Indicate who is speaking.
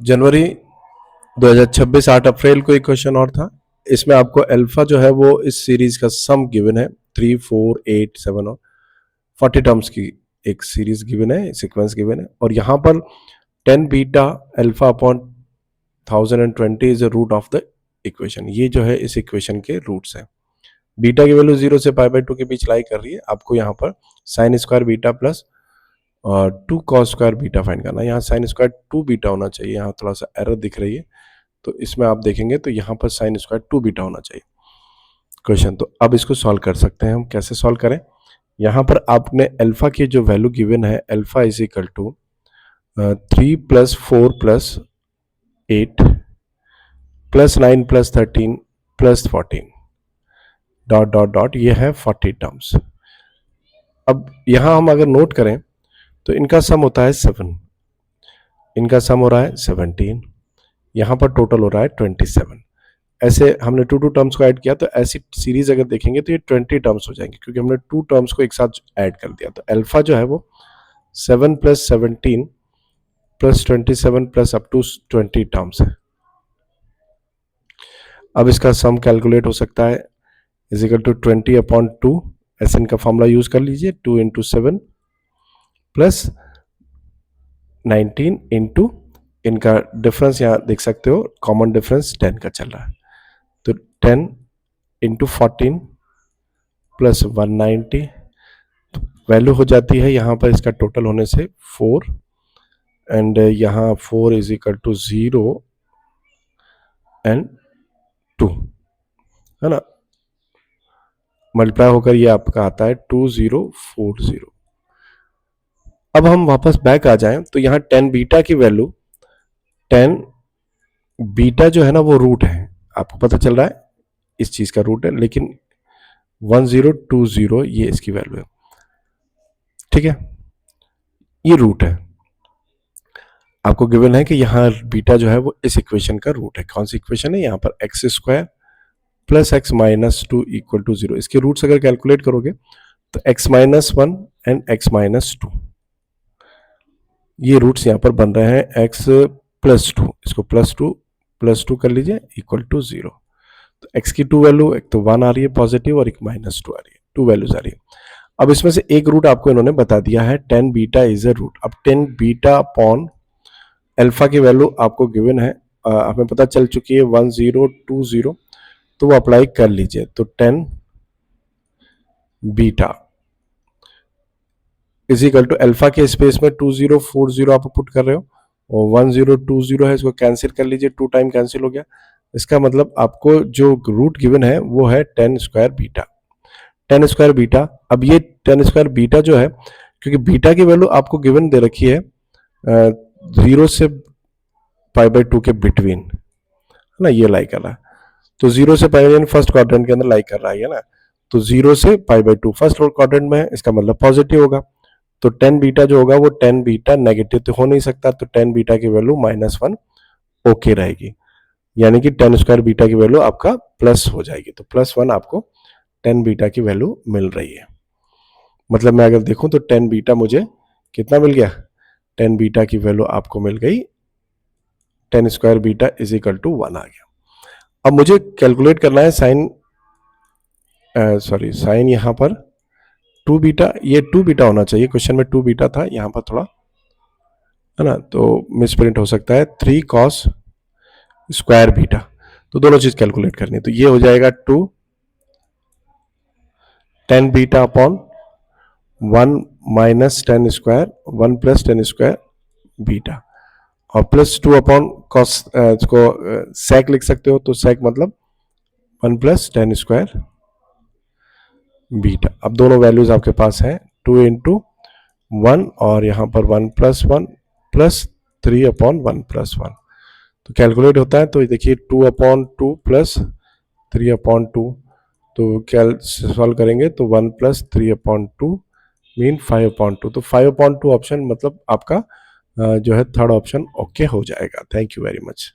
Speaker 1: जनवरी 2026 8 अप्रैल को एक क्वेश्चन और था। इसमें आपको अल्फा जो है वो इस सीरीज का सम गिवन है 3, 4, 8, 7 और 40 टर्म्स की एक सीरीज गिवन है, सीक्वेंस गिवन है, और यहाँ पर 10 beta alpha upon 1020 is the root of the equation. ये जो है इस इक्वेशन के रूट्स हैं। बीटा की वैल्यू 0 से π/2 के बीच लाई कर रही है। आपको यहाँ पर sine square beta plus 2 cos square beta find करना है। यहाँ साइन स्क्वायर 2 बीटा होना चाहिए, यहाँ थोड़ा सा एरर दिख रही है, तो इसमें आप देखेंगे तो यहाँ पर साइन स्क्वायर 2 बीटा होना चाहिए क्वेश्चन। तो अब इसको सॉल्व कर सकते हैं हम। कैसे सॉल्व करें? यहाँ पर आपने अल्फा की जो वैल्यू गिवन है, alpha is equal to 3 + 4 + 8 + 9 + 13 + 14 dot dot dot, ये है 40 टर्म्स। अब यहाँ हम अगर नोट करें तो इनका सम होता है 7, इनका सम हो रहा है 17, यहाँ पर टोटल हो रहा है 27। ऐसे हमने 2 टर्म्स को ऐड किया, तो ऐसी सीरीज अगर देखेंगे तो ये 20 टर्म्स हो जाएंगे, क्योंकि हमने 2 टर्म्स को एक साथ ऐड कर दिया। तो अल्फा जो है वो 7 + 17 + 27 + अप टू 20 टर्म्स है। अब इसका सम कैलकुलेट हो सकता है इज इक्वल टू 20/2, ऐसे इनका फॉर्मूला यूज कर लीजिए, 2 × 7 + 19 इंटू इनका डिफरेंस यहाँ देख सकते हो, कॉमन डिफरेंस 10 का चल रहा है, तो 10 × 14 + 190 वैल्यू हो जाती है यहाँ पर इसका टोटल होने से 4, एंड यहाँ 4 इज इक्वल टू 0 and 2, है ना, मल्टीप्लाई होकर ये आपका आता है 2040। अब हम वापस बैक आ जाएं तो यहाँ 10 बीटा की वैल्यू, 10 बीटा जो है ना वो रूट है, आपको पता चल रहा है इस चीज का रूट है, लेकिन 1020 ये इसकी वैल्यू है, ठीक है, ये रूट है। आपको गिवन है कि यहाँ बीटा जो है वो इस इक्वेशन का रूट है। कौन सी इक्वेशन है? यहाँ पर x² + x - 2 = 0। इसके रूट्स अगर कैलकुलेट करोगे तो x - 1 एंड x - 2, ये रूट्स यहाँ पर बन रहे हैं x + 2, इसको +2 + 2 कर लीजिए = 0। तो x की 2 वैल्यू, एक तो 1 आ रही है पॉजिटिव और एक -2 आ रही है, 2 वैल्यूज आ रही है। अब इसमें से एक रूट आपको इन्होंने बता दिया है, 10 बीटा इज अ रूट। अब 10 बीटा अपॉन अल्फा की वैल्यू आपको गिवन है, हमें पता चल चुकी है 1020, तो वो अप्लाई कर लीजिए। तो 10 beta is equal to alpha के स्पेस में 2040 आप पुट कर रहे हो, और 1020 है, इसको कैंसिल कर लीजिए, 2 टाइम कैंसिल हो गया। इसका मतलब आपको जो रूट गिवन है वो है 10² बीटा, 10² बीटा। अब ये 10² बीटा जो है, क्योंकि बीटा की वैल्यू आपको गिवन दे रखी है 0 से π/2 के बिटवीन, है ना, ये लाई कर रहा है, तो 0 से π फर्स्ट क्वाड्रेंट के अंदर लाई कर रहा है ना, तो 0 से π/2 फर्स्ट क्वाड्रेंट में है, इसका मतलब पॉजिटिव होगा। तो 10 बीटा जो होगा वो 10 बीटा नेगेटिव तो हो नहीं सकता, तो 10 बीटा की वैल्यू -1 ओके रहेगी, यानी कि 10² बीटा की वैल्यू आपका प्लस हो जाएगी। तो +1 आपको 10 बीटा की वैल्यू मिल रही है। मतलब मैं अगर देखूं तो 10 बीटा मुझे कितना मिल गया? 10 बीटा की वैल्यू आपको मिल गई 10² बीटा इज इक्वल टू 1 आ गया। अब मुझे कैलकुलेट करना है साइन, साइन यहाँ पर 2 बीटा, ये 2 बीटा होना चाहिए, क्वेश्चन में 2 बीटा था, यहाँ पर थोड़ा, है ना, तो मिसप्रिंट हो सकता है, 3 cos स्क्वायर बीटा। तो दोनों चीज कैलकुलेट करनी है, तो ये हो जाएगा 2 10 बीटा अपॉन 1 - 10² 1 + 10² बीटा, और +2 अपॉन कॉस, इसको सेक लिख सकते हो, तो सेक मतलब 1 + 10² बीटा। अब दोनों वैल्यूज आपके पास है, 2 × 1 और यहाँ पर 1 + 1 + 3 अपॉन 1 + 1, तो कैलकुलेट होता है, तो देखिए 2/2 + 3/2, तो कैल सॉल्व करेंगे तो 1 + 3/2 मीन 5/2, तो 5/2 ऑप्शन मतलब आपका जो है थर्ड ऑप्शन ओके हो जाएगा। Thank you very much.